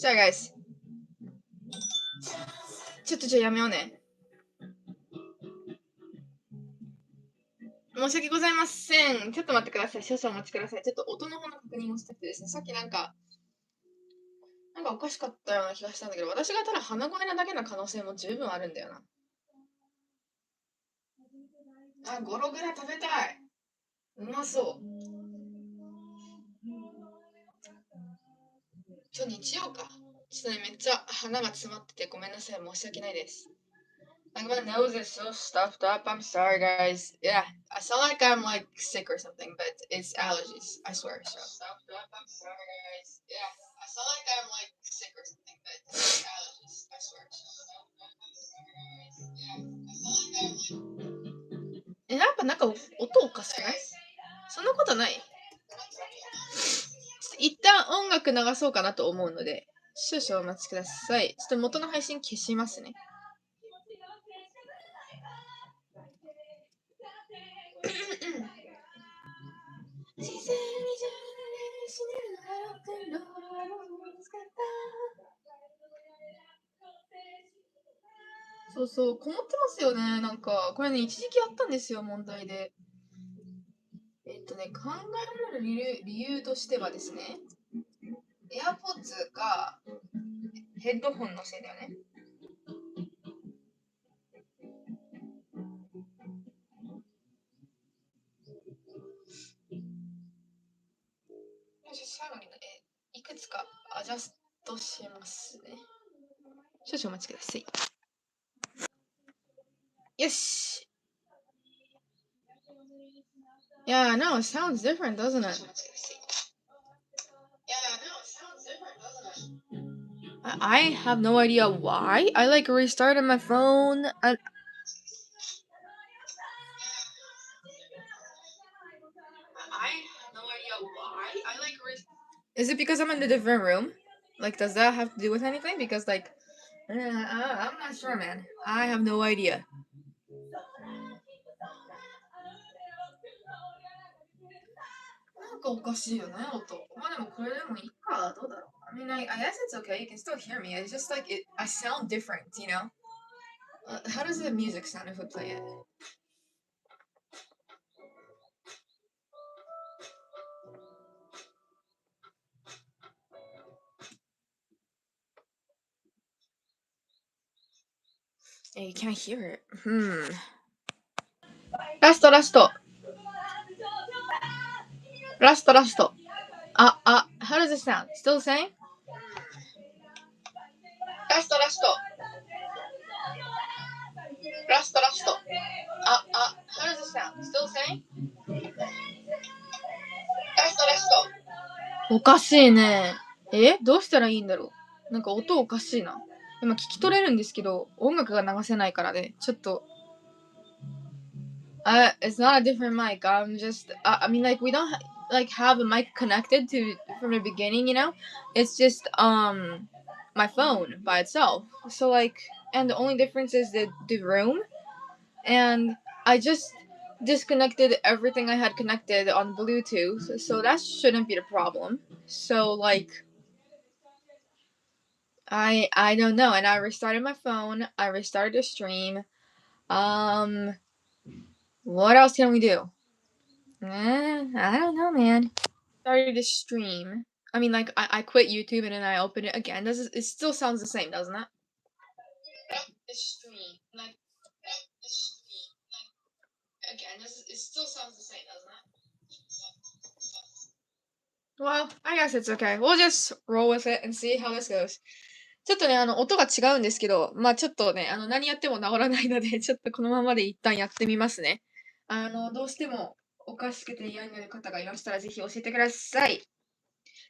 Sorry guys. ちょっとやめようね。申し訳ございません。ちょっと待ってください。少々お待ちください。ちょっと音の方の確認をしたくてですね。さっきなんかおかしかったような気がしたんだけど、私がただ鼻声なだけの可能性も十分あるんだよな。あ、ゴログラ食べたい。うまそう。日曜か。ちょっとね、めっちゃ鼻が詰まっててごめんなさい。申し訳ないです。Like my nose is so stuffed up. I'm sorry, guys. Yeah, I sound like I'm like sick or something, but it's allergies. I swear. So stuffed up. I'm sorry, guys. Yeah, I sound like I'm like sick or something, but it's allergies. I swear. Stuffed up. I'm sorry, guys. Yeah, I sound like I'm like. やっぱなんか音おかしくない？そんなことない？一旦音楽流そうかなと思うので、少々お待ちください。ちょっと元の配信消しますね。そうそう、こもってますよね。なんか、これね、一時期あったんですよ、問題で。考えられる理由としてはですね、AirPods がヘッドホンのせいだよね。最後にいくつかアジャストしますね。少々お待ちください。よし。Yeah, no, it sounds different, doesn't it? I have no idea why. I like restarted my phone. Is it because I'm in a different room? Like, does that have to do with anything? Because, like, I'm not sure, man. I have no idea. I mean, I guess it's okay. You can still hear me. It's just like I sound different, you know? How does the music sound if we play it? You can't hear it. Last. How does it sound? Still the same? Last. How does it sound? Still the same? おかしいね。どうしたらいいんだろう。なんか音おかしいな。今聞き取れるんですけど、音楽が流せないからで、ちょっと。It's not a different mic. I'm just, I mean, like, we don't like have a mic connected to from the beginning, you know? It's just, my phone by itself. So, like, and the only difference is the room. And I just disconnected everything I had connected on Bluetooth. So that shouldn't be the problem. So, like, I don't know. And I restarted my phone. I restarted the stream. What else can we do? I don't know, man. Started the stream. I mean, like, I quit YouTube and then I opened it again. It still sounds the same, doesn't it? The stream. Like, again, it still sounds the same, doesn't it? Well, I guess it's okay. We'll just roll with it and see how this goes. ちょっとね、音が違うんですけど、まあちょっとね、何やっても治らないので、ちょっとこのままで一旦やってみますね。どうしてもおかしくて嫌になる方がいましたら、ぜひ教えてください。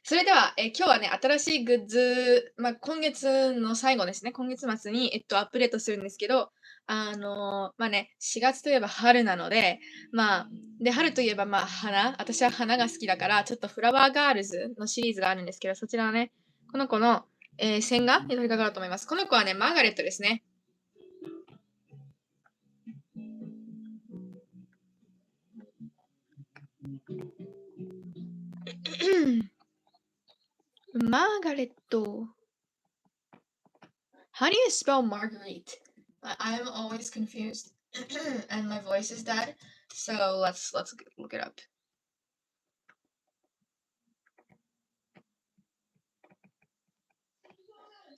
それでは、今日はね、新しいグッズ、まあ今月の最後ですね、今月末に、アップデートするんですけど、まあね、4月といえば春なので、まあ、で、春といえばまあ花、私は花が好きだから、ちょっとフラワーガールズのシリーズがあるんですけど、そちらはね、この子の、線が取り掛かると思います。この子はね、マーガレットですね。マーガレット。How do you spell Marguerite? I'm always confused, and my voice is dead. So let's look it up.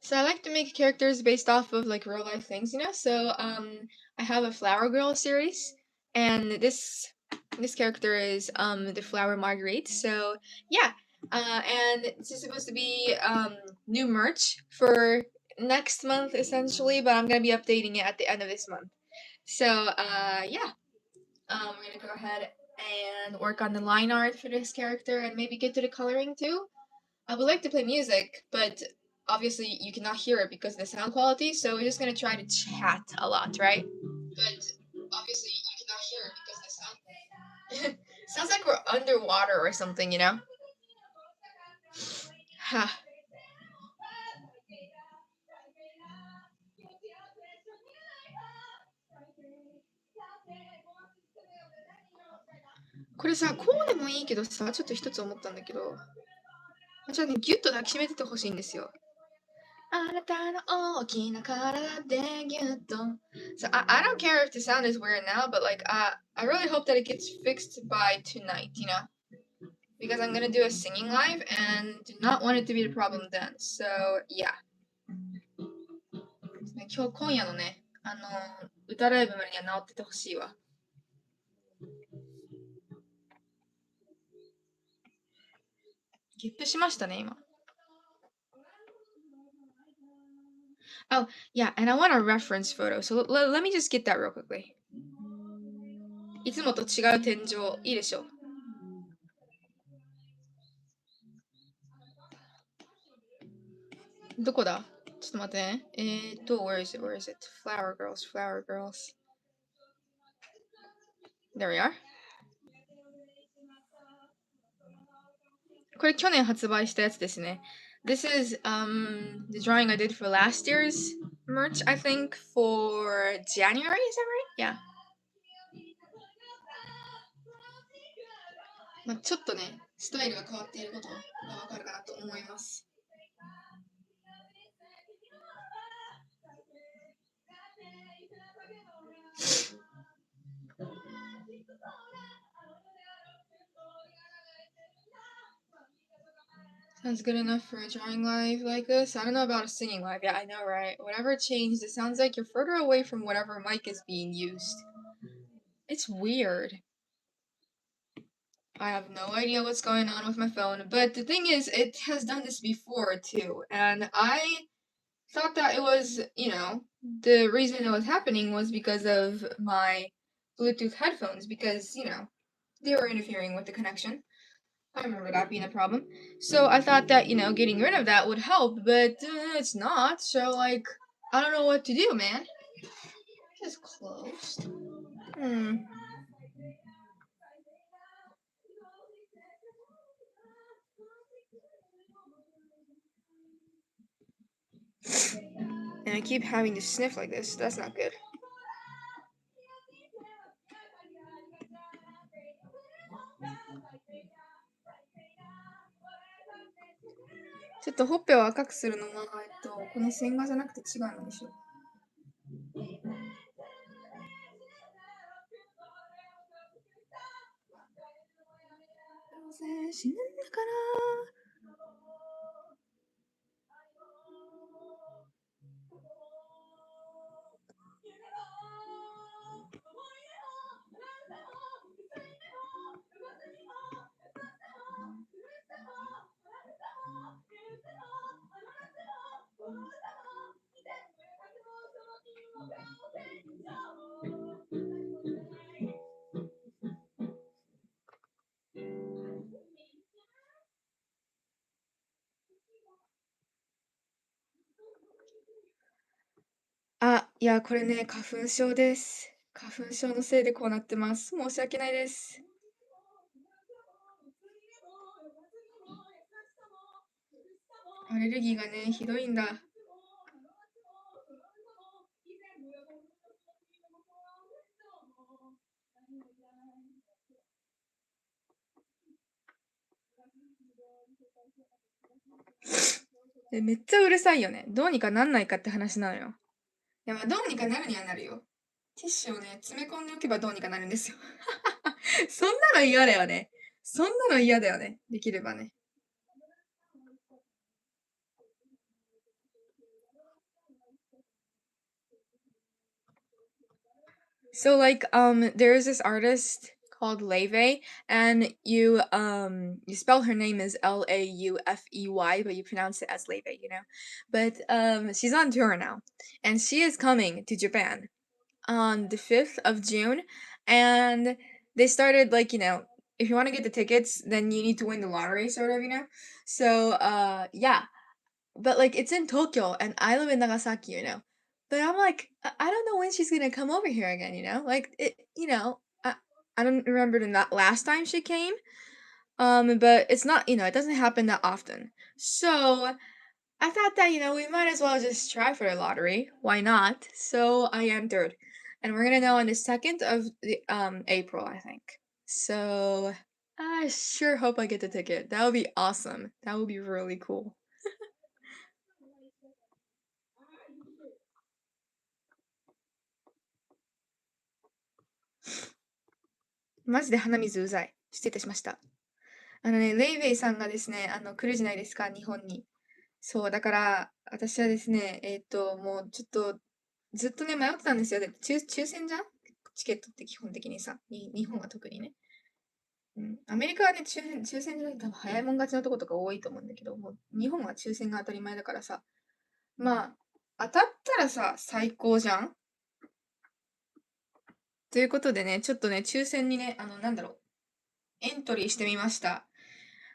So I like to make characters based off of like real life things, you know. So I have a Flower Girl series, and this character is the Flower Marguerite. So yeah, and this is supposed to be new merch for next month essentially, but I'm gonna be updating it at the end of this month. So yeah, we're gonna go ahead and work on the line art for this character and maybe get to the coloring too. I would like to play music, but obviously you cannot hear it because of the sound quality, so we're just gonna try to chat a lot, right? But obviously you cannot hear it because of the sound. Sounds like we're underwater or something, you know? Ha. これさ、こうでもいいけどさ、ちょっと一つ思ったんだけど、じゃあね、ギュッと抱きしめててほしいんですよ。あなたの大きな体でギュッと。So I don't care if the sound is weird now, but like I really hope that it gets fixed by tonight, you know? Because I'm gonna do a singing live and do not want it to be the problem then. So yeah. 今夜のね、歌ライブまでには治っててほしいわ。ゲップしましたね、今。Oh, yeah, and I want a reference photo, so let me just get that real quickly. いつもと違う天井、いいでしょう。どこだ？ちょっと待ってね。where is it? Flower Girls. There we are. これ去年発売したやつですね。This is the drawing I did for last year's merch, I think, for January, is that right? Yeah. まあちょっとね、スタイルが変わっていることがわかるかなと思います。Sounds good enough for a drawing live like this. I don't know about a singing live. Yeah, I know, right? Whatever changed, it sounds like you're further away from whatever mic is being used. It's weird. I have no idea what's going on with my phone, but the thing is, it has done this before too, and I thought that it was, you know, the reason it was happening was because of my Bluetooth headphones, because, you know, they were interfering with the connection. I remember that being a problem. So I thought that, you know, getting rid of that would help, but it's not. So, like, I don't know what to do, man. It's closed. And I keep having to sniff like this. That's not good. Just ちょっとほっぺを赤くするのは、この線画じゃなくて違うのでしょ。どうせ死ぬんだから。あ、いや、これね、花粉症です。花粉症のせいでこうなってます。申し訳ないです。アレルギーがね、ひどいんだ。でめっちゃうるさいよね。どうにかなんないかって話なのよ。いや、まあ、どうにかなるにはなるよ。ティッシュをね、詰め込んでおけばどうにかなるんですよ。そんなの嫌だよね。そんなの嫌だよね。できればね。So like there's this artist called Leve and you spell her name as Laufey but you pronounce it as Leve, you know. But she's on tour now and she is coming to Japan on the 5th of June and they started like, you know, if you want to get the tickets then you need to win the lottery sort of, you know. So yeah, but like it's in Tokyo and I live in Nagasaki, you know. But I'm like, I don't know when she's gonna come over here again, you know? Like it, you know, I don't remember the last time she came. But it's not, you know, it doesn't happen that often. So I thought that, you know, we might as well just try for the lottery. Why not? So I entered. And we're gonna know on the 2nd of April, I think. So I sure hope I get the ticket. That would be awesome. That would be really cool. マジで鼻水うざい。失礼いたしました。レイウェイさんがですね、来るじゃないですか、日本に。そう、だから、私はですね、もうちょっと、ずっとね、迷ってたんですよ。で、抽選じゃんチケットって基本的にさ、日本は特にね。うん、アメリカはね、抽選じゃなくて多分早いもん勝ちのとことか多いと思うんだけど、もう日本は抽選が当たり前だからさ、まあ、当たったらさ、最高じゃんということでね、ちょっとね、抽選にね、なんだろう、エントリーしてみました。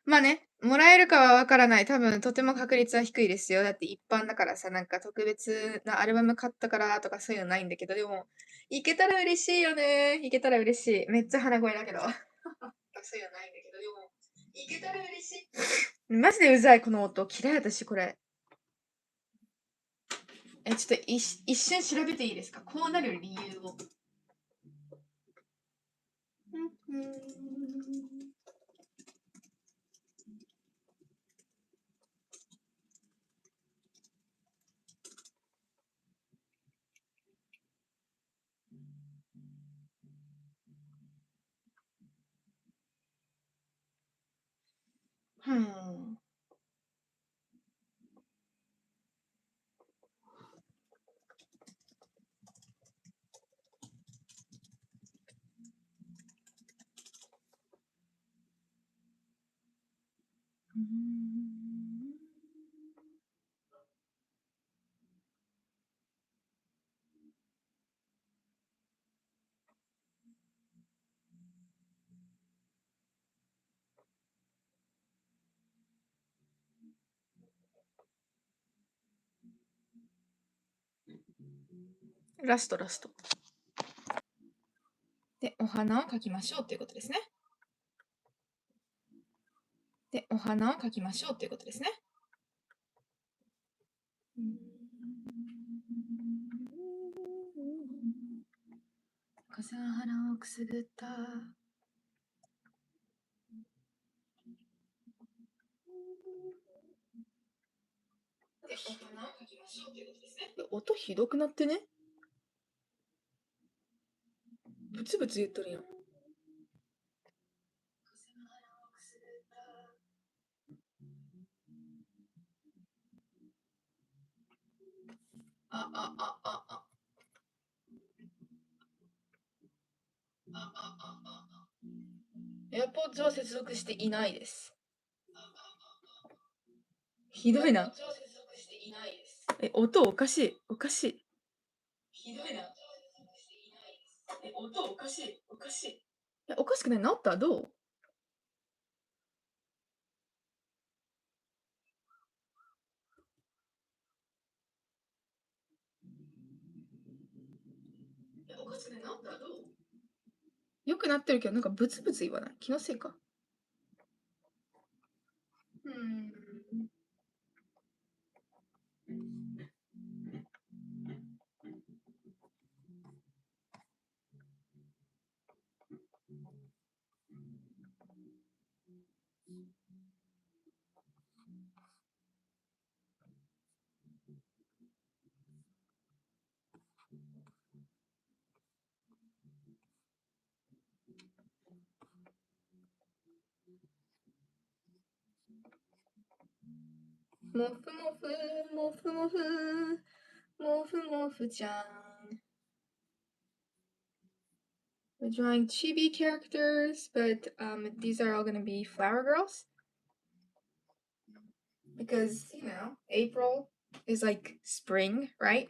まあね、もらえるかはわからない。多分、とても確率は低いですよ。だって一般だからさ、なんか特別なアルバム買ったからとかそういうのないんだけど、でも、いけたら嬉しいよね。いけたら嬉しい。めっちゃ鼻声だけど。そういうのないんだけど、でも、いけたら嬉しい。マジでうざい、この音。嫌い、私、これ。ちょっと一瞬調べていいですか？こうなる理由を。うん。ラスト、ラスト。で、お花を描きましょうということですね。で、お花を描きましょうということですね。風は腹をくすぐった。で、お花を描きましょうということですね。音ひどくなってね。ブツブツ言っとるやん。あ、あ、あ、あ、あ。エアポッズは接続していないです。ひどいな。音おかしい。おかしい。ひどいな。音おかしい。おかしい。おかしくない？治った？どう？おかしくない？治った？どう？よくなってるけど、なんかブツブツ言わない？気のせいか。もふもふ、もふもふ、もふもふちゃん。We're drawing chibi characters, but these are all going to be flower girls. Because, you know, April is like spring, right?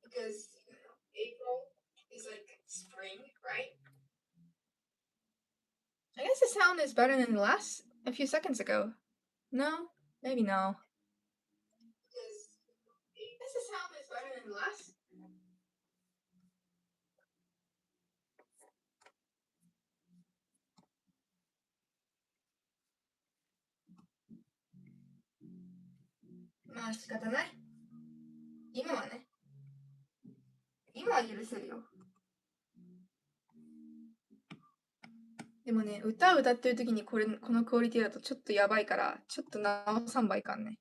Because, you know, April is like spring, right? I guess the sound is better than the last a few seconds ago. No? Maybe no. Because I guess the sound is better than the last. Ma, 仕方ない。今はね。今は許せるよ。でもね、歌を歌ってる時にこのクオリティだとちょっとやばいから、ちょっと直さんばいかんね。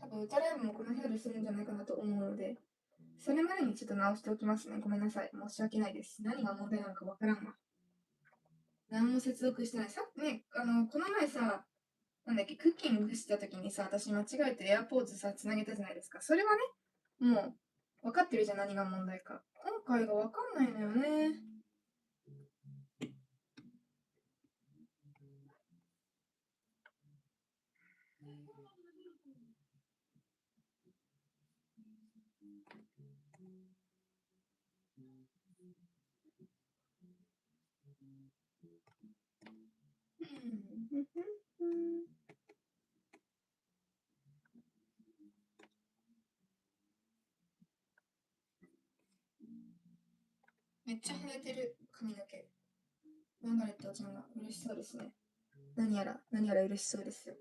多分歌ライブもこの部屋でするんじゃないかなと思うので、それまでにちょっと直しておきますね。ごめんなさい。申し訳ないです。何が問題なのかわからんわ。何も接続してない。さっきね、この前さ、なんだっけ、クッキングした時にさ、私間違えてエアポーズさ、つなげたじゃないですか。それはね、もう、分かってるじゃん、何が問題か。今回が分かんないのよね。めっちゃ腫れてる髪の毛。マンガレットちゃんが嬉しそうですね。何やら嬉しそうですよ。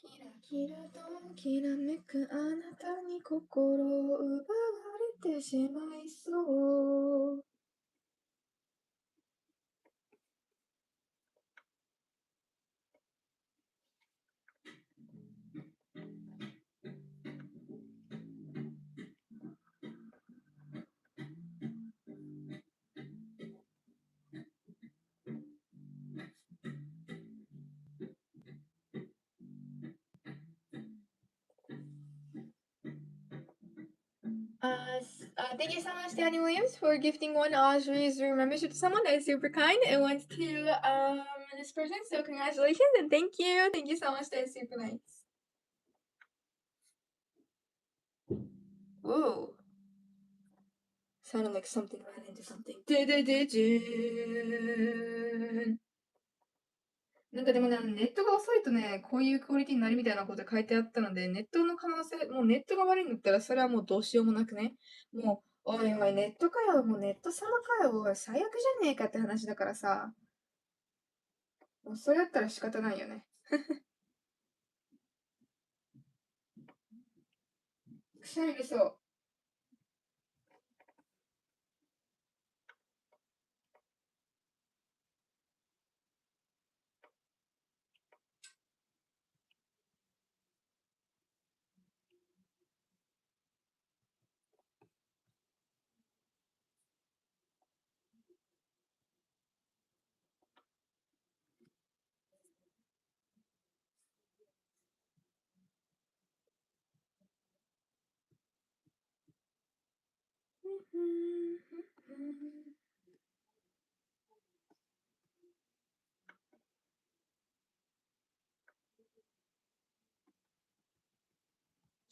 キラキラときらめくあなたに心を奪われてしまいそう。Thank you so much, Danny Williams, for gifting one Audrey's membership to someone that is super kind and wants to this person. So congratulations and thank you. Thank you so much. That is super nice. Ooh. Sounded like something ran into something. なんかでもね、ネットが遅いとね、こういうクオリティになるみたいなこと書いてあったので、ネットの可能性、もうネットが悪いんだったら、それはもうどうしようもなくね。もう、おいおい、ネットかよ、もうネット様かよ、おい、最悪じゃねえかって話だからさ。もうそれだったら仕方ないよね。くしゃみ出そう。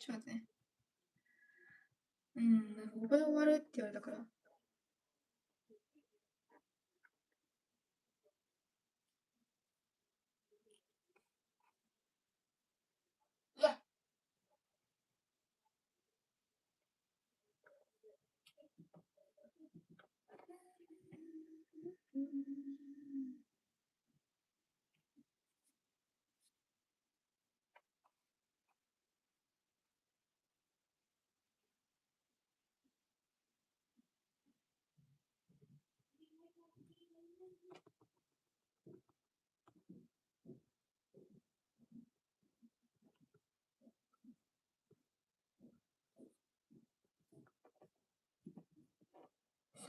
ちょっと待ってね。なんかここで終わるって言われたから。うわ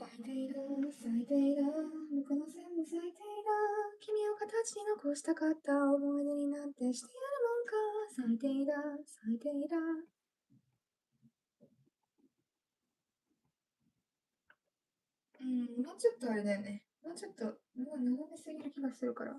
最低だ、最低だ、この全部最低だ。君を形に残したかった思い出になんてしてやるもんか。最低だ、最低だ。もうちょっとあれだよね。もうちょっと、もう斜めすぎる気がするから。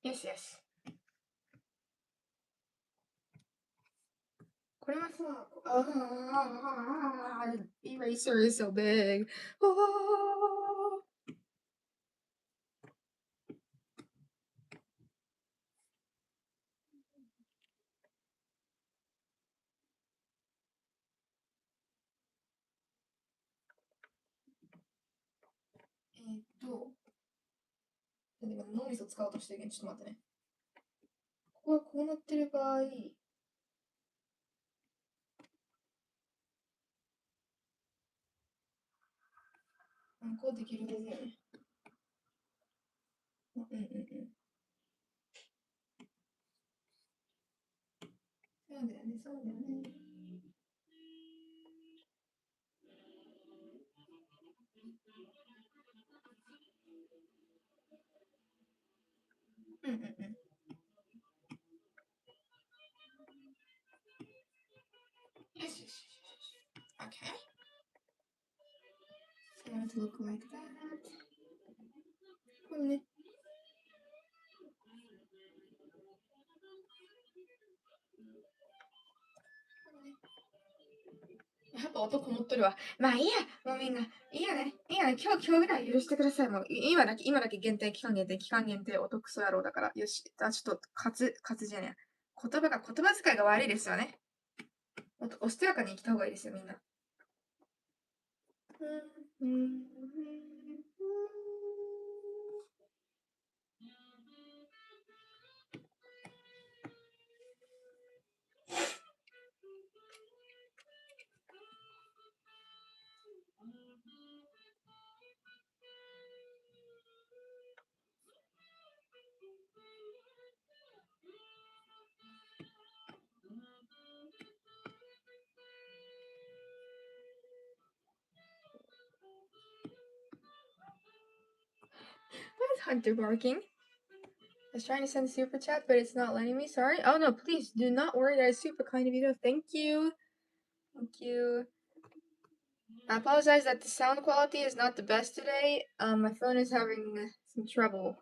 Yes, yes. これはさ、eraser is so big. 今脳みそ使おうとしてるけど、ちょっと待ってね。ここがこうなってる場合、こうできるはずだよね。そうだよね、そうだよね。よしよしよし。Okay. So it look like that. これね。やっぱ音こもっとるわ。まあいいや、もうみんな。いいやね。いいやね。今日ぐらい許してください。もう今だけ限定、期間限定、音クソ野郎だから。よし。ちょっと、活じゃねえ。言葉遣いが悪いですよね。もっとおしとやかに生きた方がいいですよ、みんな。Why is Hunter barking? I was trying to send a super chat, but it's not letting me. Sorry. Oh no, please do not worry. That is super kind of you. Thank you. Thank you. I apologize that the sound quality is not the best today. My phone is having some trouble.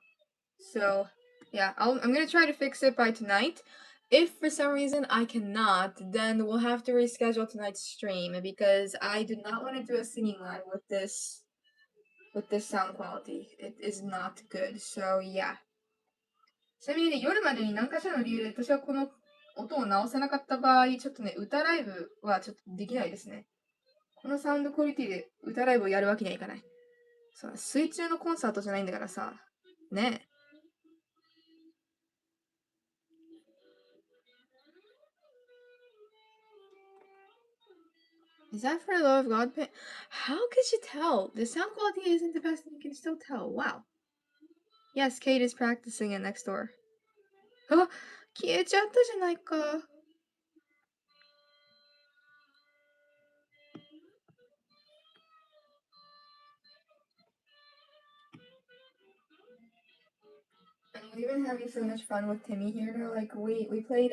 So, yeah, I'm gonna try to fix it by tonight. If for some reason I cannot, then we'll have to reschedule tonight's stream because I do not want to do a singing line with this sound quality. It is not good. So, yeah. ちなみにね、夜までに何かしらの理由で私はこの音を直せなかった場合、ちょっとね、歌ライブはちょっとできないですね。このサウンドクオリティで歌ライブをやるわけにはいかない。そう、水中のコンサートじゃないんだからさ。ねえ。Is that for the love of God? How could you tell? The sound quality isn't the best, and you can still tell. Wow. Yes, Kate is practicing it next door. あ、消えちゃったじゃないか。And we've been having so much fun with Timmy here. Like we played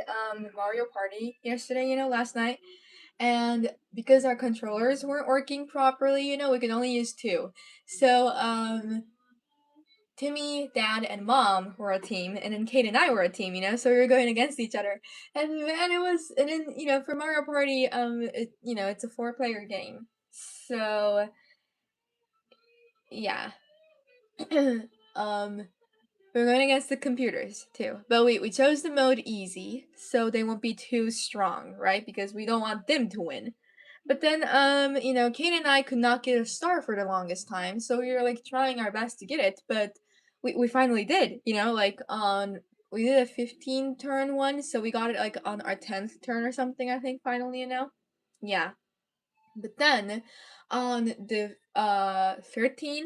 Mario Party yesterday, last night. And because our controllers weren't working properly, we could only use two. So Timmy, Dad, and Mom were a team, and then Kate and I were a team, so we were going against each other. And man, and then, for Mario Party, it's a 4-player game. So, yeah. We're going against the computers, too. But we chose the mode easy, so they won't be too strong, right? Because we don't want them to win. But then, Kate and I could not get a star for the longest time, so we were, trying our best to get it, but we finally did, we did a 15 turn one, so we got it, on our 10th turn or something, I think, finally, Yeah. But then, on the 13th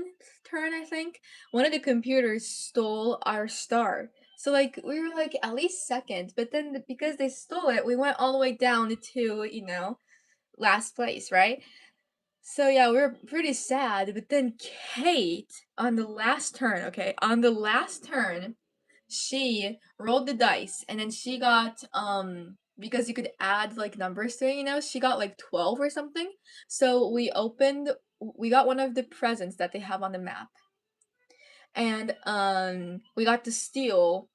turn, I think, one of the computers stole our star. So, we were, at least second, but then because they stole it, we went all the way down to, last place, right? So yeah, we were pretty sad, but then Kate, on the last turn, she rolled the dice, and then she got, because you could add, numbers to it, she got, 12 or something. So we got one of the presents that they have on the map. And, we got to steal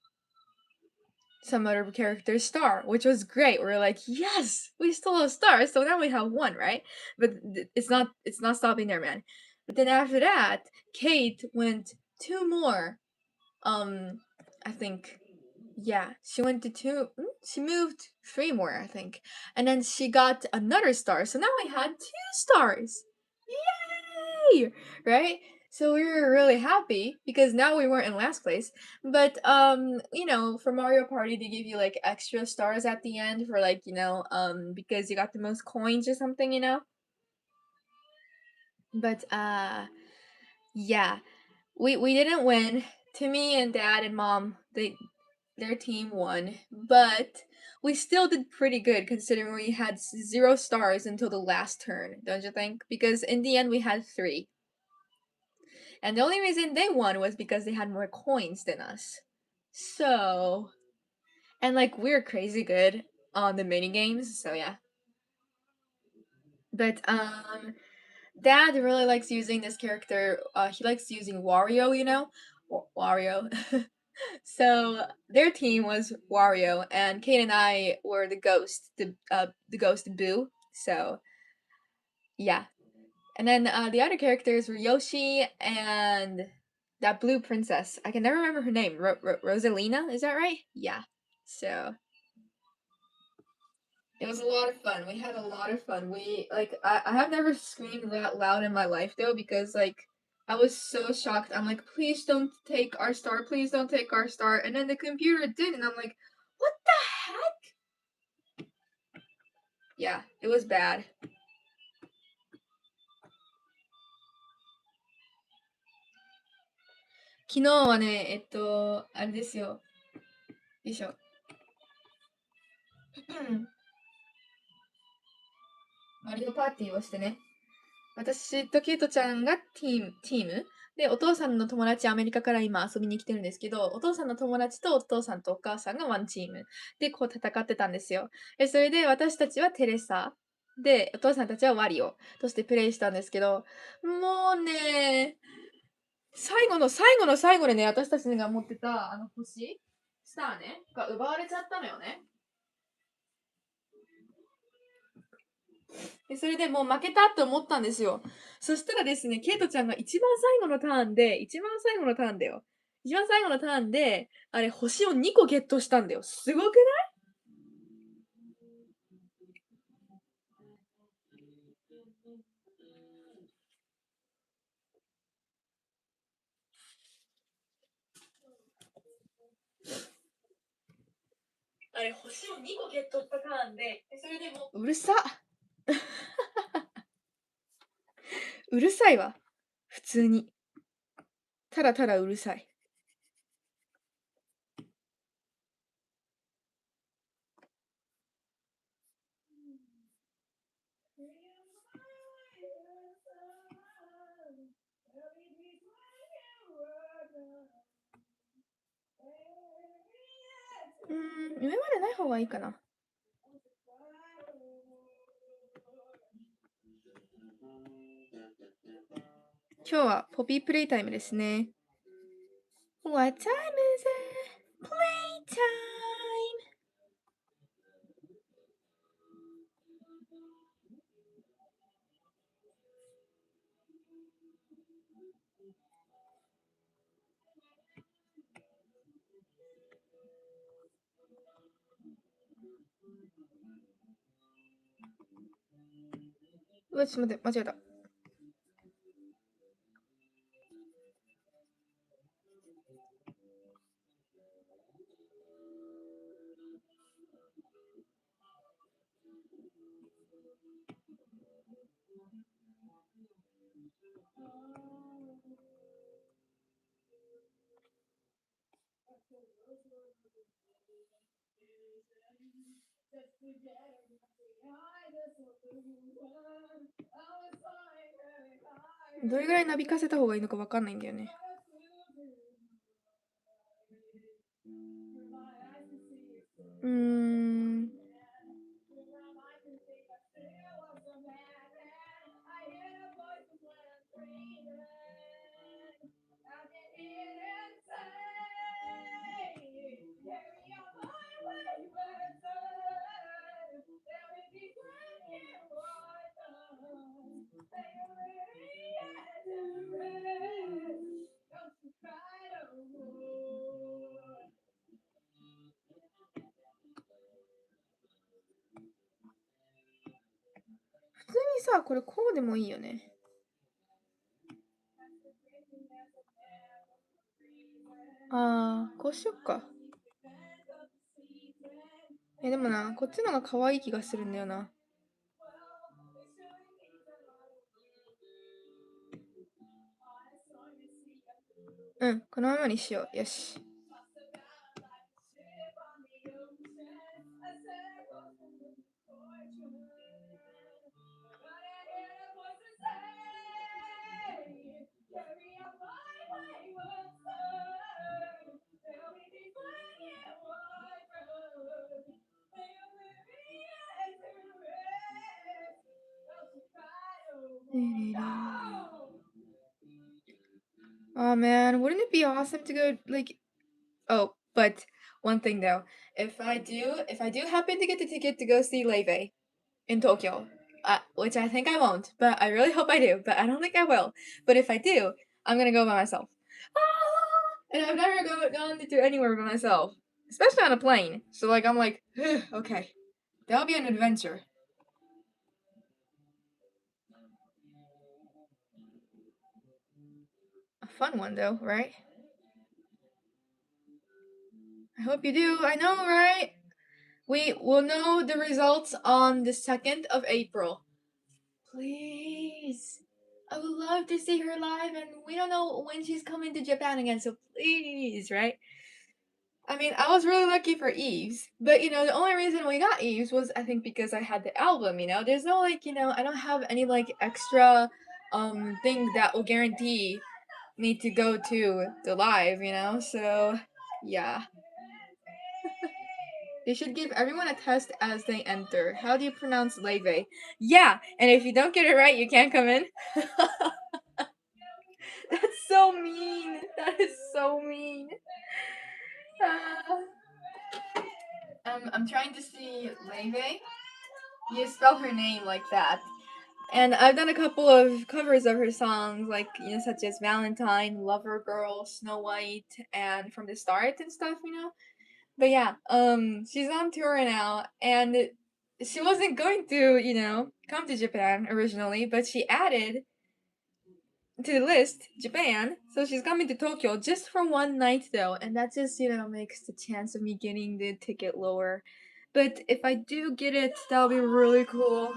some other character's star, which was great. We were like, yes, we stole a star, so now we have one, right? But it's not stopping there, man. But then after that, Kate went two more. I think, yeah, she went to two. She moved three more, I think, and then she got another star. So now we had 2 stars. Yay! Right? So we were really happy because now we weren't in last place. But for Mario Party they give you extra stars at the end for because you got the most coins or something. But yeah. We didn't win. Timmy and Dad and Mom, their team won, but we still did pretty good considering we had 0 stars until the last turn, don't you think? Because in the end we had 3. And the only reason they won was because they had more coins than us. So, and we're crazy good on the mini games, so yeah. But Dad really likes using this character. He likes using Wario, Wario. So their team was Wario, and Kate and I were the ghost, the ghost Boo. So yeah, and then the other characters were Yoshi and that blue princess. I can never remember her name. Rosalina, is that right? Yeah. So it was a lot of fun. We had a lot of fun. I have never screamed that loud in my life though, because I was so shocked. I'm like, please don't take our star, please don't take our star. And then the computer did, and I'm like, what the heck? Yeah, it was bad. 昨日はね、あれですよ。よいしょ。マリオパーティーをしてね。私とケイトちゃんがティームで、お父さんの友達アメリカから今遊びに来てるんですけど、お父さんの友達とお父さんとお母さんがワンチームでこう戦ってたんですよ。それで私たちはテレサで、お父さんたちはワリオとしてプレイしたんですけど、もうね、最後の最後の最後でね、私たちが持ってた星、スターね、が奪われちゃったのよね。それでもう負けたと思ったんですよ。そしたらですね、ケイトちゃんが一番最後のターンで、一番最後のターンだよ。一番最後のターンで、あれ、星を2個ゲットしたんだよ。すごくない？あれ、星を2個ゲットしたターンで、それでもうるさうるさいわ。普通に。ただただうるさい。上までない方がいいかな。今日はポピープレイタイムですね。What time is it? Playtime! うわ、ちょっと待って、間違えた。どれぐらいなびかせた方がいいのかわかんないんだよね。普通にさ、これこうでもいいよね。こうしよっか。でもな、こっちのが可愛い気がするんだよな。このままにしよう。よし。Oh man, wouldn't it be awesome to go oh, but one thing though, if I do happen to get the ticket to go see Leve in Tokyo, which I think I won't, but I really hope I do, but I don't think I will. But if I do, I'm gonna go by myself. And I've never gone to anywhere by myself, especially on a plane. So I'm like, okay, that'll be an adventure. A fun one though, right? I hope you do. I know, right? We will know the results on the 2nd of April. Please. I would love to see her live, and we don't know when she's coming to Japan again, so please, right? I mean, I was really lucky for Eve's, but the only reason we got Eve's was I think because I had the album, There's no I don't have any extra thing that will guarantee me to go to the live, So yeah. They should give everyone a test as they enter. How do you pronounce Leve? Yeah, and if you don't get it right, you can't come in. That's so mean. That is so mean. I'm trying to see Leve. You spell her name like that. And I've done a couple of covers of her songs, such as Valentine, Lover Girl, Snow White, and From the Start and stuff, But yeah, she's on tour now, and she wasn't going to, come to Japan originally, but she added to the list Japan, so she's coming to Tokyo just for one night though, and that just, makes the chance of me getting the ticket lower. But if I do get it, that'll be really cool.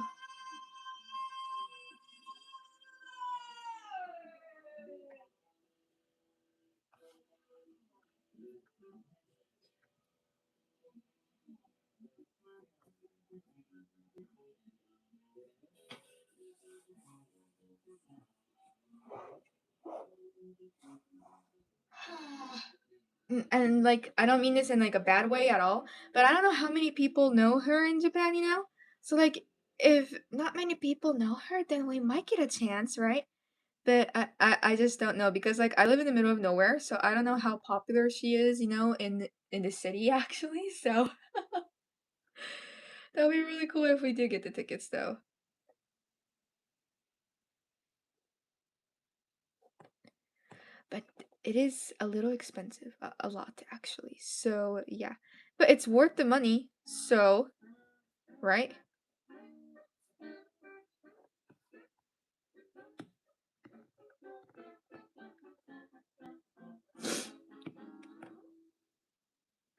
And like, I don't mean this in like a bad way at all, but I don't know how many people know her in Japan, you know? So like, if not many people know her, then we might get a chance, right? But I just don't know because like I live in the middle of nowhere, so I don't know how popular she is, you know, in the city actually. So that would be really cool if we did get the tickets though. But it is a little expensive, a lot actually. So yeah, but it's worth the money. So, right?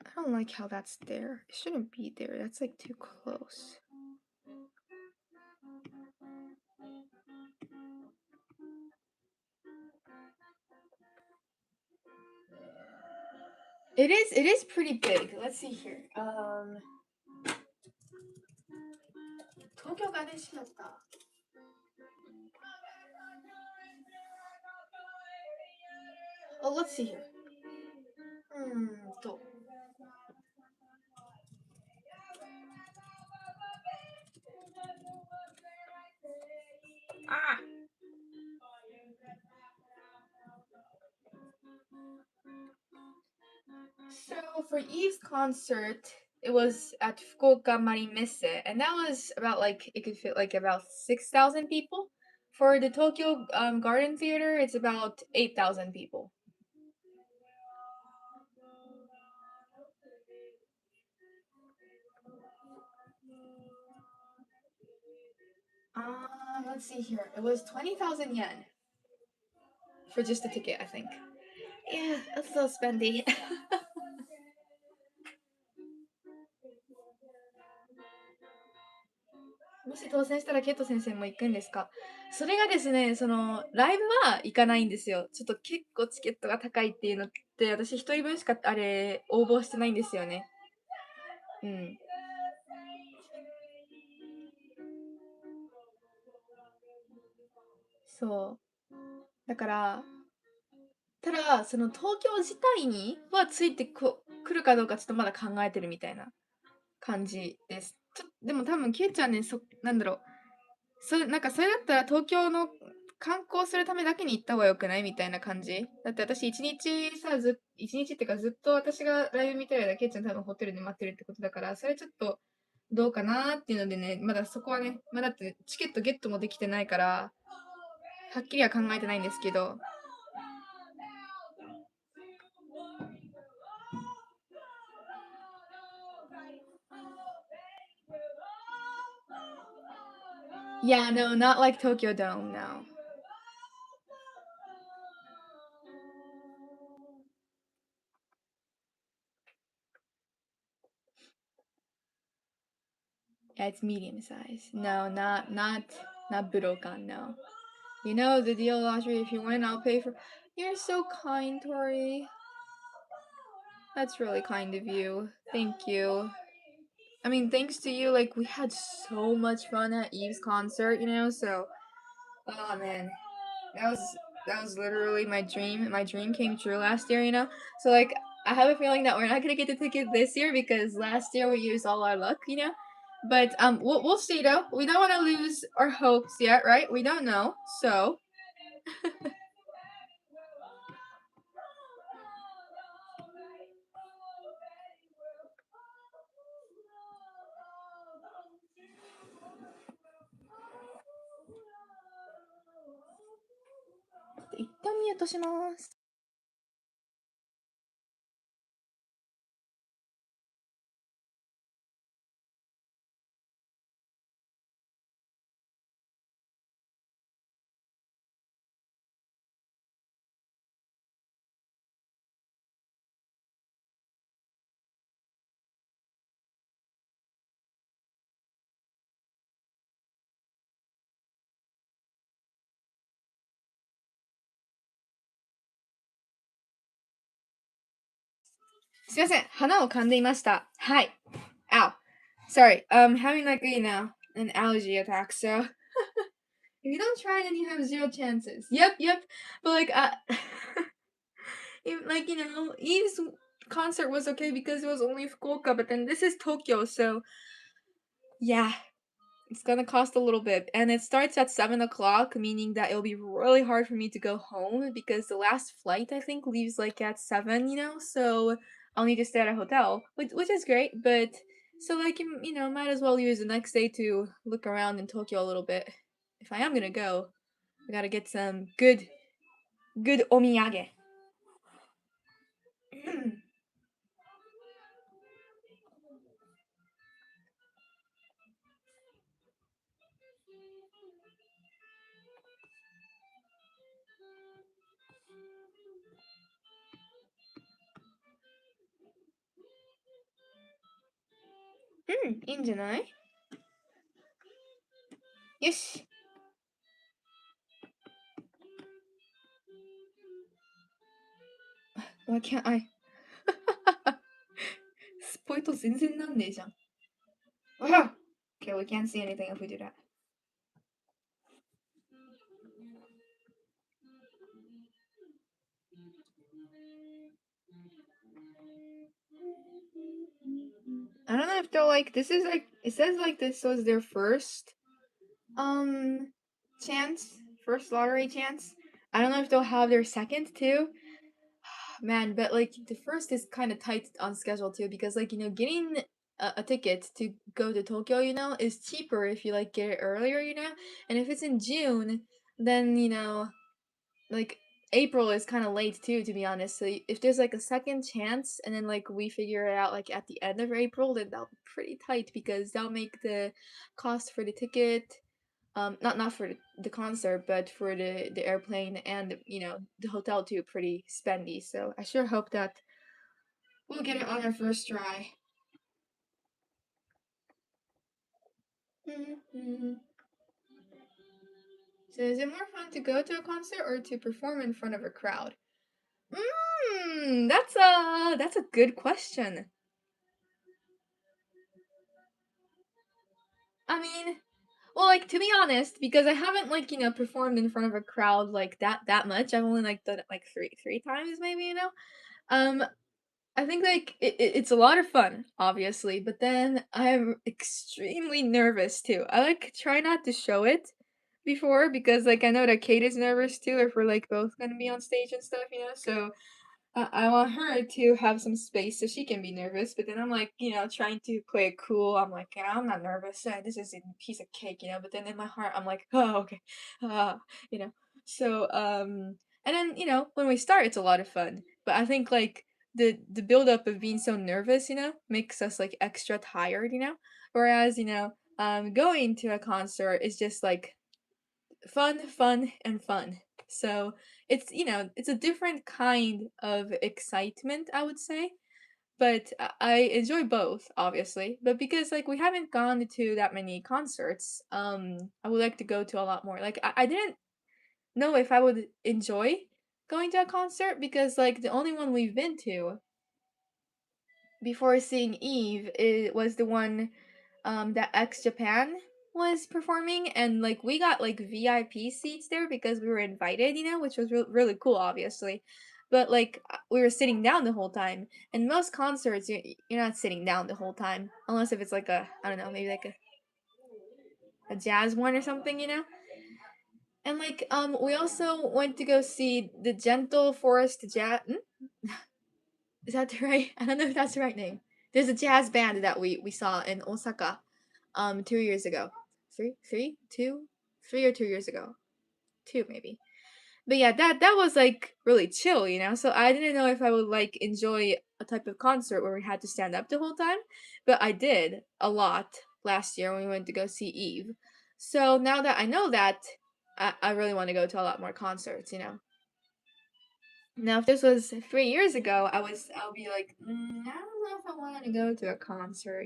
I don't like how that's there. It shouldn't be there. That's like too close. It is pretty big. Let's see here. 東京ガネシアター。Oh, let's see here. と。Ah! So for Eve's concert, it was at Fukuoka Marimesse, and that was about like it could fit like about 6,000 people. For the Tokyo Garden Theater, it's about 8,000 people. Let's see here. It was 20,000 yen for just a ticket, I think. Yeah, that's a little spendy. もし当選したらケイト先生も行くんですか？それがですね、その、ライブは行かないんですよ。ちょっと結構チケットが高いっていうのって、私一人分しかあれ、応募してないんですよね。うん。そう。だから、ただ、その東京自体にはついてくるかどうかちょっとまだ考えてるみたいな感じです。でも多分、ケイちゃんね、なんだろう。なんかそれだったら東京の観光するためだけに行った方がよくないみたいな感じ。だって私一日さ、一日っていうかずっと私がライブ見てる間、ケイちゃん多分ホテルで待ってるってことだから、それちょっとどうかなっていうのでね、まだそこはね、まだってチケットゲットもできてないから、はっきりは考えてないんですけど。Yeah, no, not like Tokyo Dome, no. Yeah, it's medium size. No, not Budokan, no. You know the deal, Audrey. If you win, I'll pay for. You're so kind, Tori. That's really kind of you. Thank you. I mean, thanks to you, like we had so much fun at Eve's concert, you know. So, oh man, that was literally my dream. My dream came true last year, you know. So like, I have a feeling that we're not gonna get the ticket this year because last year we used all our luck, you know. But we'll see though. We don't want to lose our hopes yet, right? We don't know. So.一旦ミュートします。すいません。花を噛んでいました。はい。Ow. Sorry. Having like, you know, an allergy attack, so if you don't try then you have zero chances. Yep. But like like, Eve's concert was okay because it was only Fukuoka, but then this is Tokyo, so yeah, it's gonna cost a little bit. And it starts at 7 o'clock, meaning that it'll be really hard for me to go home because the last flight, I think, leaves like at 7, so I'll need to stay at a hotel, which is great, but so like, might as well use the next day to look around in Tokyo a little bit. If I am gonna go, I gotta get some good omiyage. いいんじゃない？よし。Why can't I? スポイト全然なんねえじゃん。Okay, we can't see anything if we do that. I don't know if they're like, this is like, it says like this was their first chance, first lottery chance. I don't know if they'll have their second too. Man, but like the first is kind of tight on schedule too because like getting a ticket to go to Tokyo, is cheaper if you like get it earlier, and if it's in June, then like April is kind of late too, to be honest. So if there's like a second chance and then like we figure it out like at the end of April, then that'll be pretty tight because that'll make the cost for the ticket, not for the concert, but for the airplane and the hotel too pretty spendy. So I sure hope that we'll get it on our first try. So is it more fun to go to a concert or to perform in front of a crowd? That's a good question. I mean, well, like to be honest, because I haven't like performed in front of a crowd like that much. I've only like done it like three times maybe. Um, I think like it's a lot of fun, obviously, but then I'm extremely nervous too. I like try not to show it before because like I know that Kate is nervous too if we're like both gonna be on stage and stuff. So I want her to have some space so she can be nervous, but then I'm like, trying to play it cool. I'm like, I'm not nervous. This is a piece of cake, But then in my heart, I'm like, oh, okay, you know. So, and then when we start, it's a lot of fun. But I think like the build up of being so nervous, makes us like extra tired, Whereas going to a concert is just like fun, and fun. So it's it's a different kind of excitement, I would say. But I enjoy both, obviously. But because like we haven't gone to that many concerts, I would like to go to a lot more. Like I didn't know if I would enjoy going to a concert because like the only one we've been to before seeing Eve, it was the one that X Japan was performing, and like we got like VIP seats there because we were invited, which was really cool, obviously. But like we were sitting down the whole time, and most concerts you're not sitting down the whole time unless if it's like a I don't know maybe like a jazz one or something. And like we also went to go see the Gentle Forest Jazz. Is that the right? I don't know if that's the right name. There's a jazz band that we saw in Osaka, 2 years ago. Three or 2 years ago, two maybe. But yeah, that was like really chill, So I didn't know if I would like enjoy a type of concert where we had to stand up the whole time, but I did a lot last year when we went to go see Eve. So now that I know that, I really want to go to a lot more concerts. Now, if this was 3 years ago, I'll be like, I don't know if I want to go to a concert.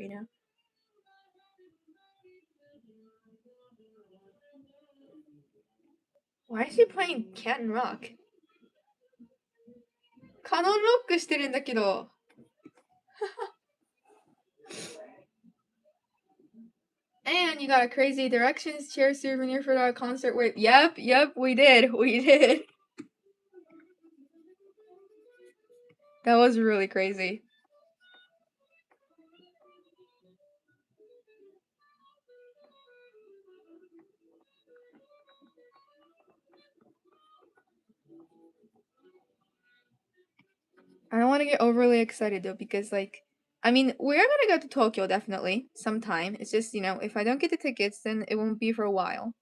Why is she playing Cat and Rock? カノンロックしてるんだけど。And you got a Crazy Directions chair souvenir for that concert. Wait, yep, we did. That was really crazy. I don't want to get overly excited though, because like, I mean, we're gonna go to Tokyo definitely sometime. It's just, if I don't get the tickets, then it won't be for a while.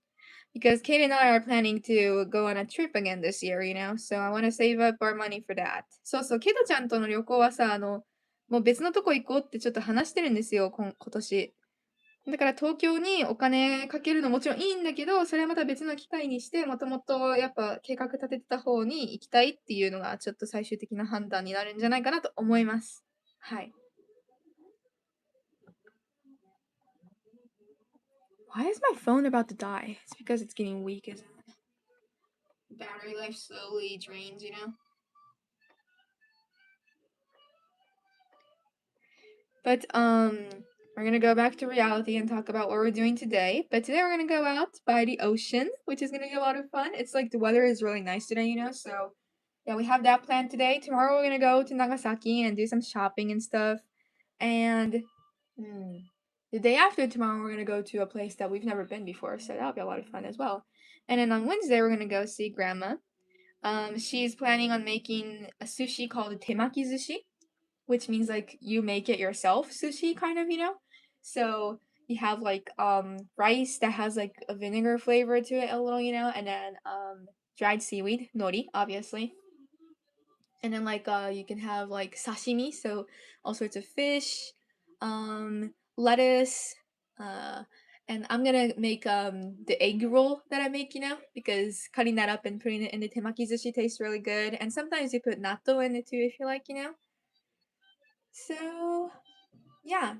Because Kate and I are planning to go on a trip again this year, so I want to save up our money for that. そうそう、ケイトちゃんとの旅行はさ、もう別のとこ行こうってちょっと話してるんですよ、今年。だから東京にお金かけるのもちろんいいんだけど、それはまた別の機会にして、もともとやっぱ計画立ててた方に行きたいっていうのがちょっと最終的な判断になるんじゃないかなと思います。はい。Why is my phone about to die? It's because it's getting weak, isn't it? Battery life slowly drains, But we're gonna go back to reality and talk about what we're doing today. But today we're gonna go out by the ocean, which is gonna be a lot of fun. It's like the weather is really nice today, so yeah, we have that planned today. Tomorrow we're gonna go to Nagasaki and do some shopping and stuff. And the day after tomorrow we're gonna go to a place that we've never been before, so that'll be a lot of fun as well. And then on Wednesday we're gonna go see grandma. She's planning on making a sushi called temaki sushi, which means like you make it yourself sushi kind of, So you have like rice that has like a vinegar flavor to it a little, and then dried seaweed, nori, obviously. And then like you can have like sashimi, so all sorts of fish, lettuce, and I'm gonna make the egg roll that I make, because cutting that up and putting it in the temaki sushi tastes really good. And sometimes you put natto in it too if you like, So yeah,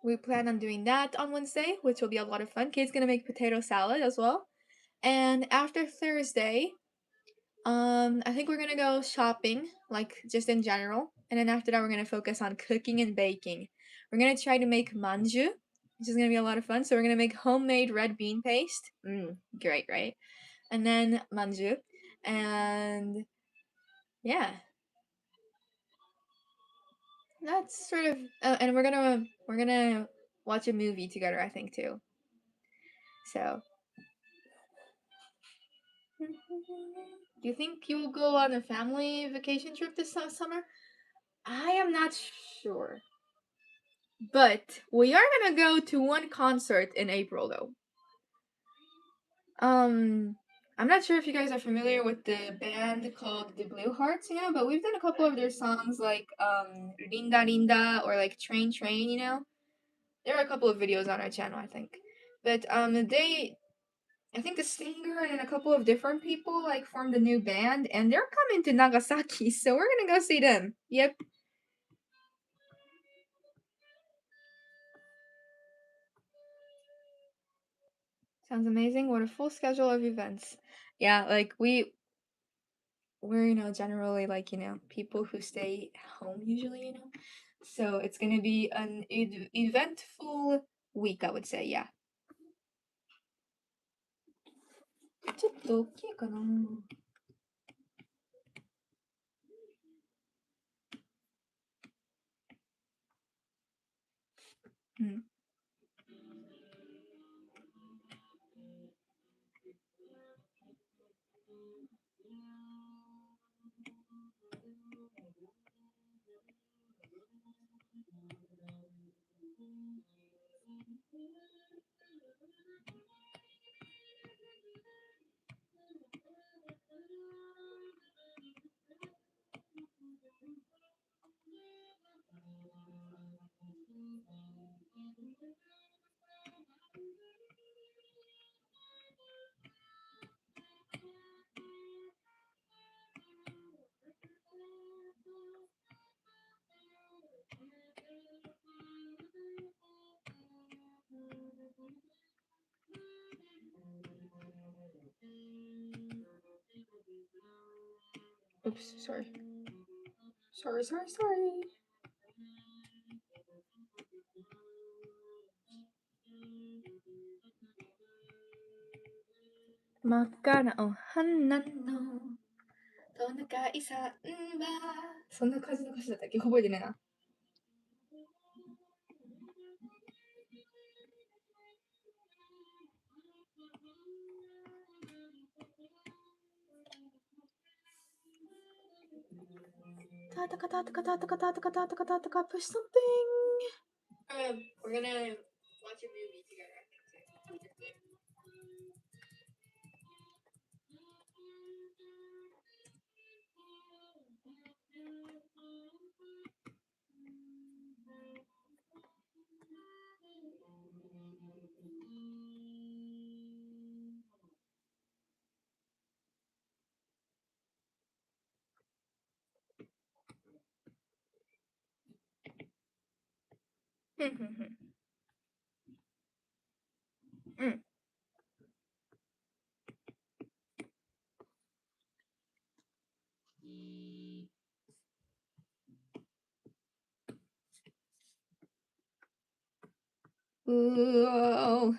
we plan on doing that on Wednesday, which will be a lot of fun. Kate's gonna make potato salad as well. And after Thursday, I think we're gonna go shopping, like just in general. And then after that, we're gonna focus on cooking and baking. We're gonna try to make manju, which is gonna be a lot of fun. So we're gonna make homemade red bean paste. Great, right? And then manju, and yeah, that's sort of. And we're gonna watch a movie together, I think too. So. Do you think you'll go on a family vacation trip this summer? I am not sure. But we are gonna go to one concert in April though. I'm not sure if you guys are familiar with the band called the Blue Hearts, but we've done a couple of their songs like Linda Linda or like Train Train, There are a couple of videos on our channel, I think. But I think the singer and a couple of different people like formed a new band, and they're coming to Nagasaki, so we're gonna go see them. Yep. Sounds amazing. What a full schedule of events. Yeah, like we're generally like people who stay home usually. So it's gonna be an eventful week, I would say. Yeah. ちょっと大きいかな。うん。Oops, sorry. Sorry. 真っ赤なお花のトナカイさんはそんな感じの歌詞だったっけ？覚えてねえな。タタカタタカタタカタタカタタカタタカ push something. We're gonna watch a movie together. Ooh.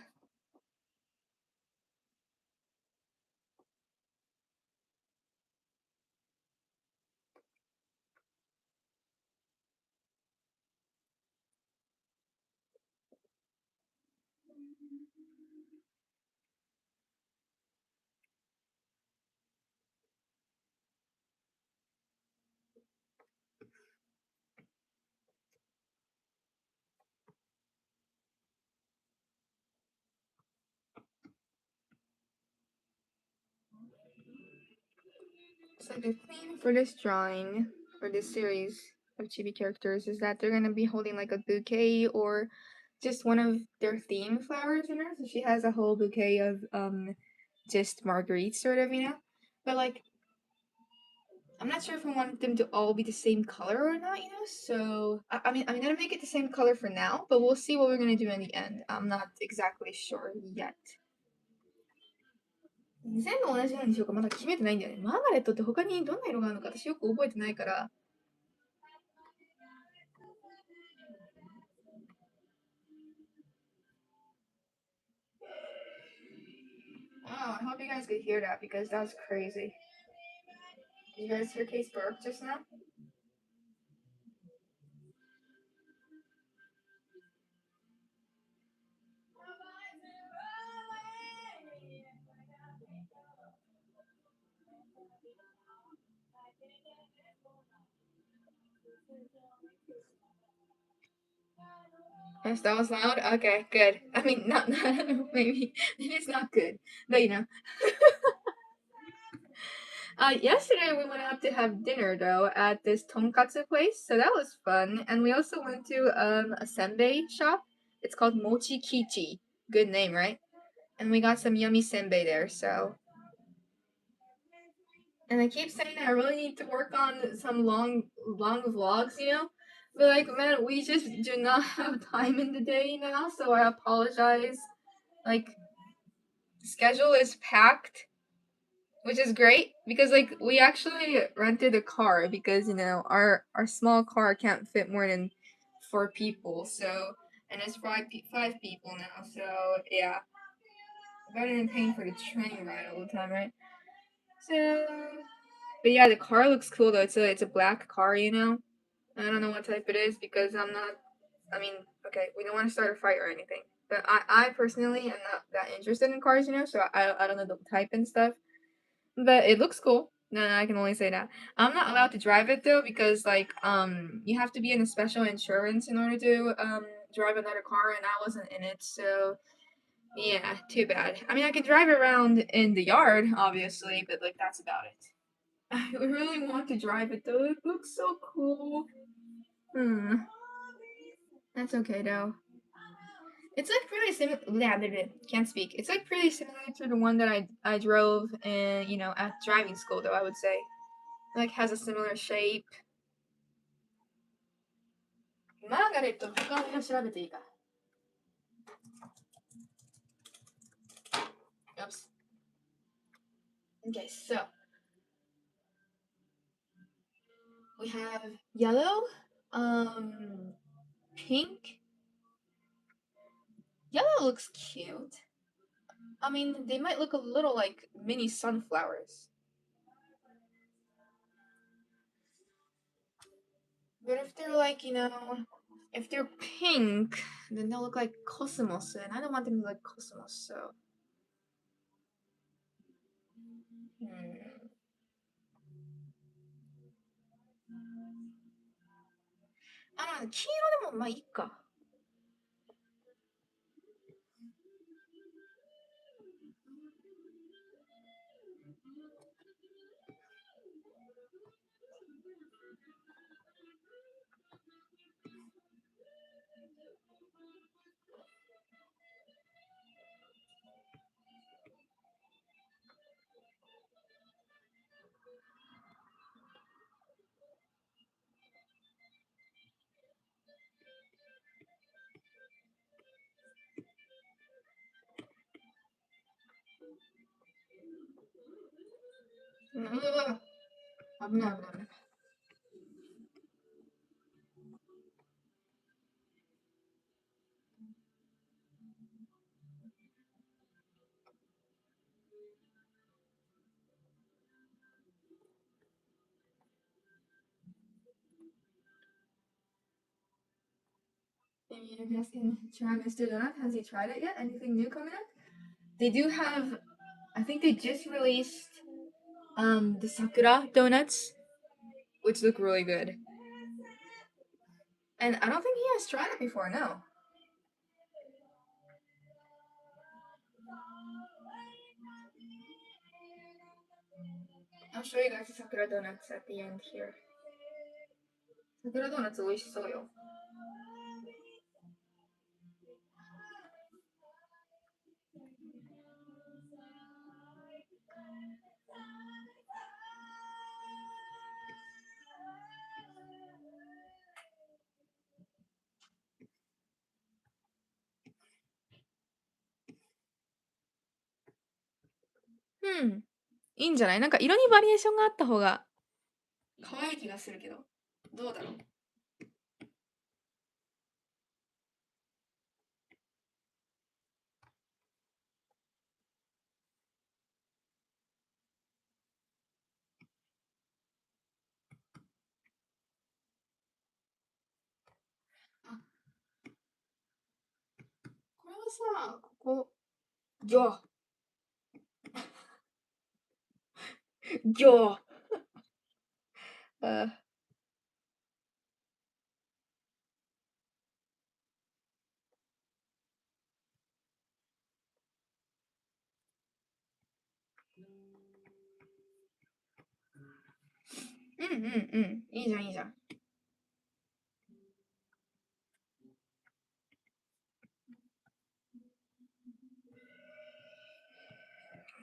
So the theme for this drawing, or this series of chibi characters, is that they're gonna be holding like a bouquet or just one of their theme flowers in her. So she has a whole bouquet of just marguerites, sort of, you know. But like, I'm not sure if I want them to all be the same color or not, you know. So I mean, I'm gonna make it the same color for now, but we'll see what we're gonna do in the end. I'm not exactly sure yet. 全部同じなんでしょうかまだ決めてないんだよね。マーガレットって他にどんな色があるのか私よく覚えてないから。Wow, I hope you guys could hear that because that's crazy. Did you guys hear Case burp just now? Yes, that was loud? Okay, good. I mean, not maybe it's not good, but you know. Yesterday we went out to have dinner though at this tonkatsu place, so that was fun. And we also went to a senbei shop. It's called Mochi Kichi. Good name, right? And we got some yummy senbei there, so. And I keep saying I really need to work on some long vlogs, you know? But like, man, we just do not have time in the day now, so I apologize. Like, schedule is packed, which is great because like we actually rented a car because you know our small car can't fit more than 4 people, so and it's five people now, so yeah, better than paying for the train ride all the time, right? So, but yeah, the car looks cool though. It's a black car, you know. I don't know what type it is because I'm not. I mean, okay, we don't want to start a fight or anything, but I personally am not that interested in cars, you know. So I don't know the type and stuff. But it looks cool. No, I can only say that. I'm not allowed to drive it though because like you have to be in a special insurance in order to drive another car and I wasn't in it, so yeah, too bad. I mean I can drive around in the yard, obviously, but like that's about it. I really want to drive it though. It looks so cool. That's okay though. It's like pretty similar. Yeah, can't speak. It's like pretty similar to the one that I drove in, you know, at driving school though. I would say. Like has a similar shape. マーガレットの他の色調べていいか Oops. Okay, so we have yellow, pink. Yellow looks cute. I mean, they might look a little like mini sunflowers. But if they're like, if they're pink, then they'll look like cosmos, and I don't want them to look like cosmos, so. Hmm. 黄色でもまあいいか。危ない危ない。Maybe you guys can try Mr. Donut. Has he tried it yet? Anything new coming up? They do have, I think they just released the Sakura donuts, which look really good. And I don't think he has tried it before, no. I'll show you guys the Sakura donuts at the end here. Sakura donuts 美味しそうよ。うん。いいんじゃない？なんか色にバリエーションがあった方が可愛い気がするけど。どうだろう？あ、これはさ、ここ、ギョギョあ、うんうんうん。いいじゃんいいじゃん。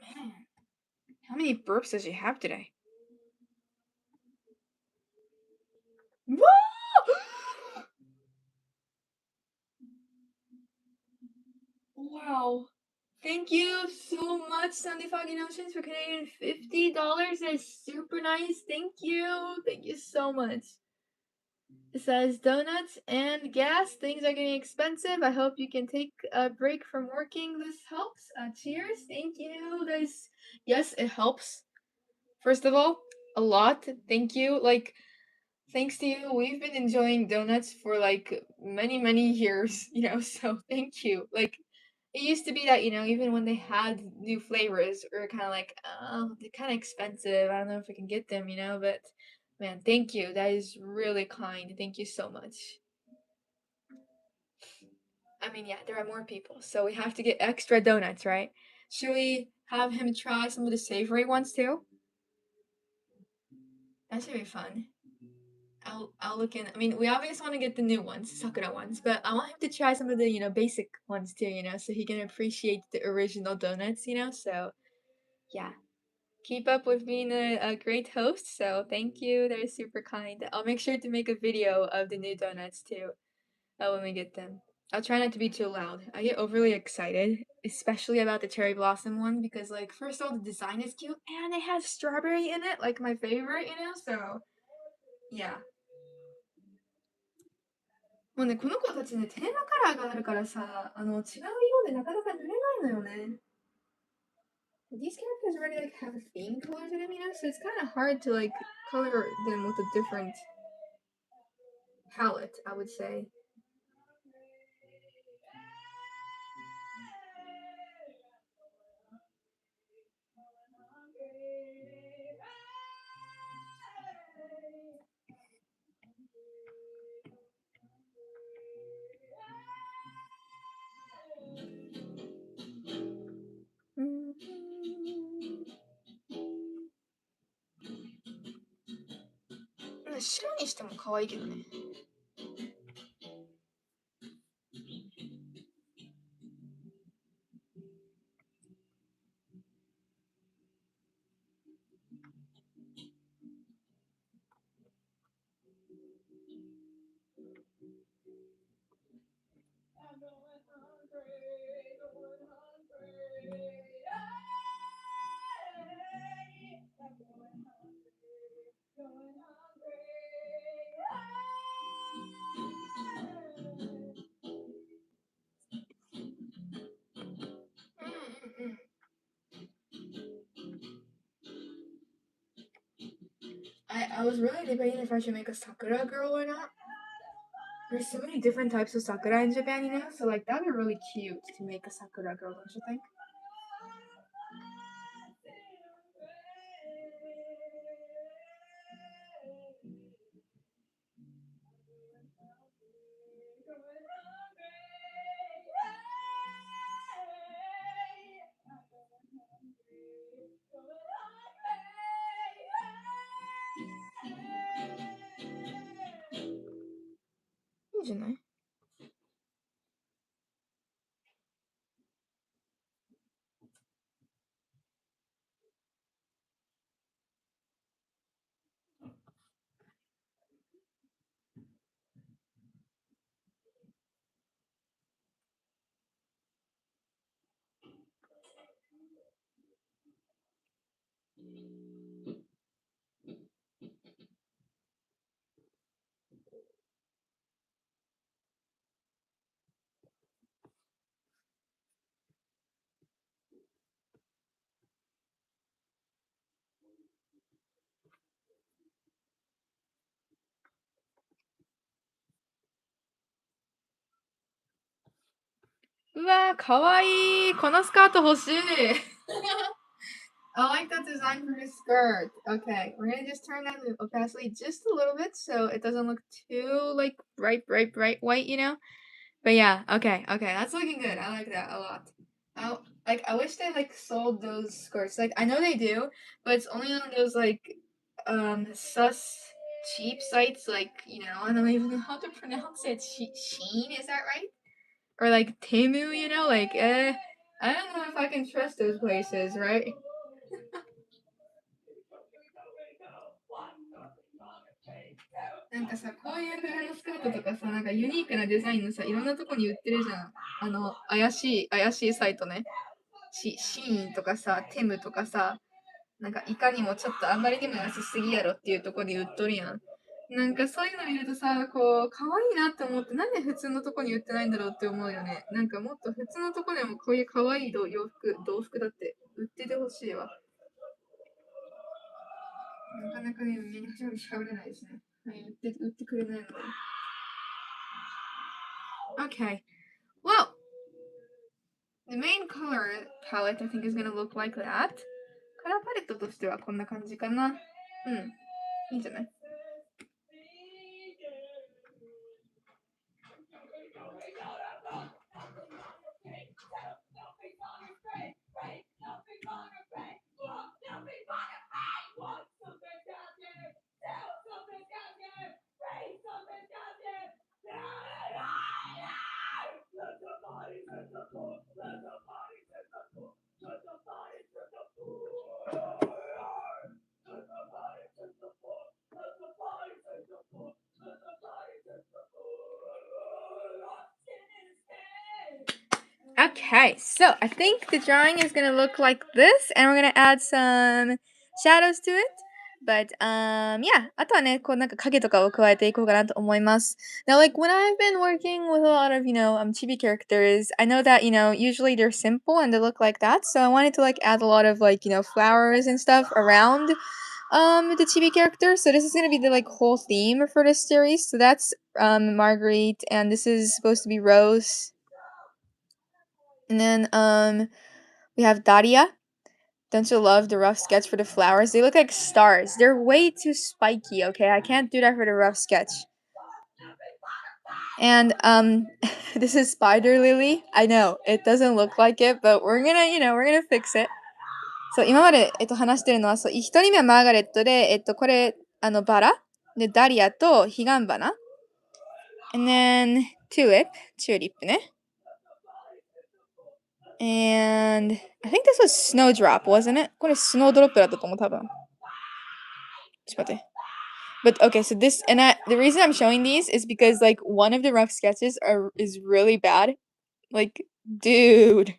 Man, how many burps does she have today? Wow. Thank you so much, Sunday Foggy Notions, for Canadian $50. That's super nice. Thank you. Thank you so much. It says donuts and gas. Things are getting expensive. I hope you can take a break from working. This helps. Cheers. Thank you. Yes, it helps. First of all, a lot. Thank you. Like, thanks to you, we've been enjoying donuts for like many, many years, so thank you. Like, it used to be that, even when they had new flavors, we were kind of like, oh, they're kind of expensive. I don't know if I can get them, but man, thank you. That is really kind. Thank you so much. I mean, yeah, there are more people, so we have to get extra donuts, right? Should we have him try some of the savory ones too? That should be fun. I'll look in. I mean, we obviously want to get the new ones, Sakura ones, but I want him to try some of the basic ones too, so he can appreciate the original donuts, So yeah, keep up with being a great host. So thank you. That is super kind. I'll make sure to make a video of the new donuts too, when we get them. I'll try not to be too loud. I get overly excited, especially about the cherry blossom one, because like first of all the design is cute and it has strawberry in it, like my favorite, So yeah. もうね、この子たちね、テーマカラーがあるからさ、違う色でなかなか塗れないのよね。These characters already like have a theme colors in them, so it's kind of hard to like color them with a different. palette, I would say. Mm-hmm. 白にしても可愛いけどね。I was really debating if I should make a Sakura girl or not. There's so many different types of Sakura in Japan, you know? So, like, that'd be really cute to make a Sakura girl, don't you think? Wow, kawaii! このスカート欲しい I like that design for his skirt. Okay, we're gonna just turn down the opacity just a little bit so it doesn't look too like bright white, you know? But yeah, okay, that's looking good. I like that a lot. I wish they like sold those skirts. Like I know they do, but it's only on those like sus cheap sites like, you know, I don't even know how to pronounce it. Sheen, is that right? Or like Temu, you know, like I don't know if I can trust those places, right? なんかさ、こういう柄のスカートとかさ、なんかユニークなデザインのさ、いろんなとこに売ってるじゃん。怪しいサイトね。シーンとかさ、テムとかさ、なんかいかにもちょっとあんまりにも安すぎやろっていうとこに売っとるやん。なんかそういうの見るとさ、こう、可愛いなって思って、なんで普通のとこに売ってないんだろうって思うよね。なんかもっと普通のとこでもこういう可愛い同服だって売っててほしいわ。なかなかね、みんな喋れないですね。はい、売ってくれないので。Okay. Well, the main color palette I think is gonna look like that. カラーパレットとしてはこんな感じかな。うん。いいんじゃないOkay, so I think the drawing is gonna look like this, and we're gonna add some shadows to it. But yeah, あとはね、こうなんか影とかを加えていこうかなと思います。Now, like when I've been working with a lot of, chibi characters, I know that, usually they're simple and they look like that. So I wanted to like add a lot of like, flowers and stuff around. the chibi character. So this is gonna be the like whole theme for this series. So that's Marguerite, and this is supposed to be Rose. And then we have Daria. Don't you love the rough sketch for the flowers? They look like stars. They're way too spiky, okay? I can't do that for the rough sketch. And this is Spider Lily. I know, it doesn't look like it, but we're gonna fix it. そう、今まで、話してるのは、そう、一人目はマーガレットで、これ、バラで、ダリアとヒガンバナ。And then, tulip, チューリップね。And, I think this was snowdrop, wasn't it? これ、スノードロップだったと思う、多分。ちょっと待って。But okay, so this, and the reason I'm showing these is because, like, one of the rough sketches is really bad. Like, dude.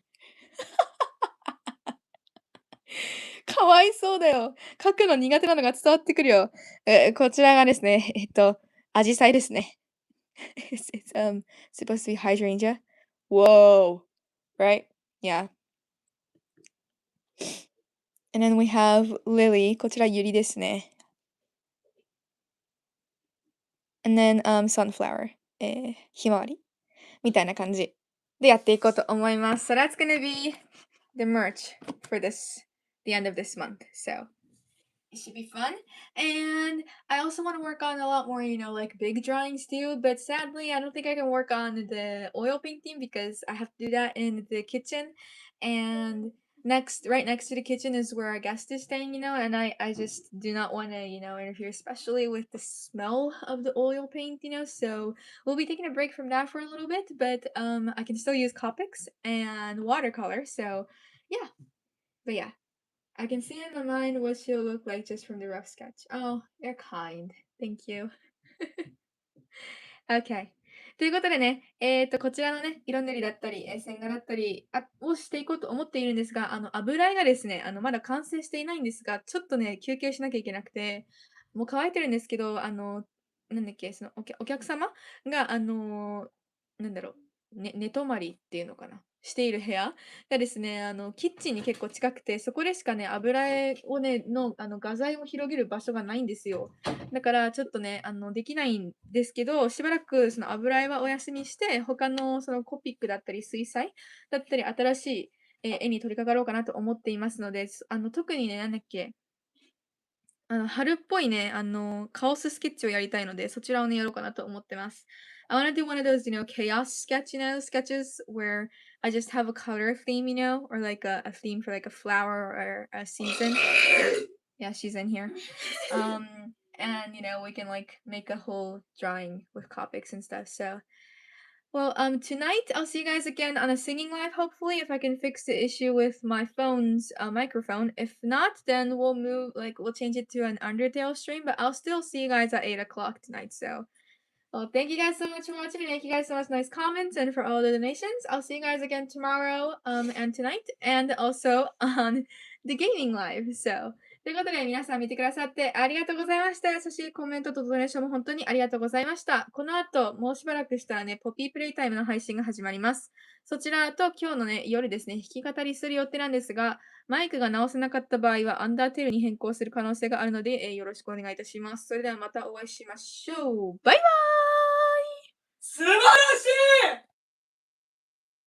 かわいそうだよ。書くの苦手なのが伝わってくるよ。こちらがですね、アジサイですね。it's supposed to be hydrangea. Whoa. Right? Yeah. And then we have Lily. こちらユリですね。And then sunflower. ひまわり。みたいな感じでやっていこうと思います。So that's gonna be the merch for the end of this month. So it should be fun. And I also want to work on a lot more, like big drawings too. But sadly, I don't think I can work on the oil painting because I have to do that in the kitchen. And right next to the kitchen is where our guest is staying, and I just do not want to, interfere, especially with the smell of the oil paint, So we'll be taking a break from that for a little bit, but I can still use Copics and watercolor. So yeah. But yeah. I can see in my mind what she'll look like just from the rough sketch. Oh, you're kind. Thank you. Okay. ということでね、こちらのね、色塗りだったり、線画だったりをしていこうと思っているんですが、油絵がですね、まだ完成していないんですが、ちょっとね、休憩しなきゃいけなくて、もう乾いてるんですけど、なんだっけ、そのお客様が、なんだろう、寝泊まりっていうのかな。している部屋がですね、キッチンに結構近くて、そこでしかね、油絵をね、画材を広げる場所がないんですよ。だから、ちょっとね、できないんですけど、しばらくその油絵はお休みして、他のそのコピックだったり、水彩だったり、新しい、絵に取り掛かろうかなと思っていますので、特にね、なんだっけ、春っぽいね、カオススケッチをやりたいので、そちらをね、やろうかなと思ってます。I wanna do one of those, chaos sketches where I just have a color theme, or like a theme for like a flower or a season. Yeah, she's in here. And we can like make a whole drawing with Copics and stuff. So well, tonight I'll see you guys again on a singing live, hopefully, if I can fix the issue with my phone's microphone. If not, then we'll change it to an Undertale stream, but I'll still see you guys at 8 o'clock tonight. So, well, thank you guys so much for watching, and thank you guys so much for nice comments and for all the donations. I'll see you guys again tomorrow, and tonight, and also on the gaming live. So, ということで、皆さん見てくださってありがとうございました。そしてコメントとドネーションも本当にありがとうございました。この後、もうしばらくしたらね、ポピープレイタイムの配信が始まります。そちらと今日のね、夜ですね、弾き語りする予定なんですが、マイクが直せなかった場合は、アンダーテールに変更する可能性があるので、よろしくお願いいたします。それではまたお会いしましょう。バイバーイ。素晴らしい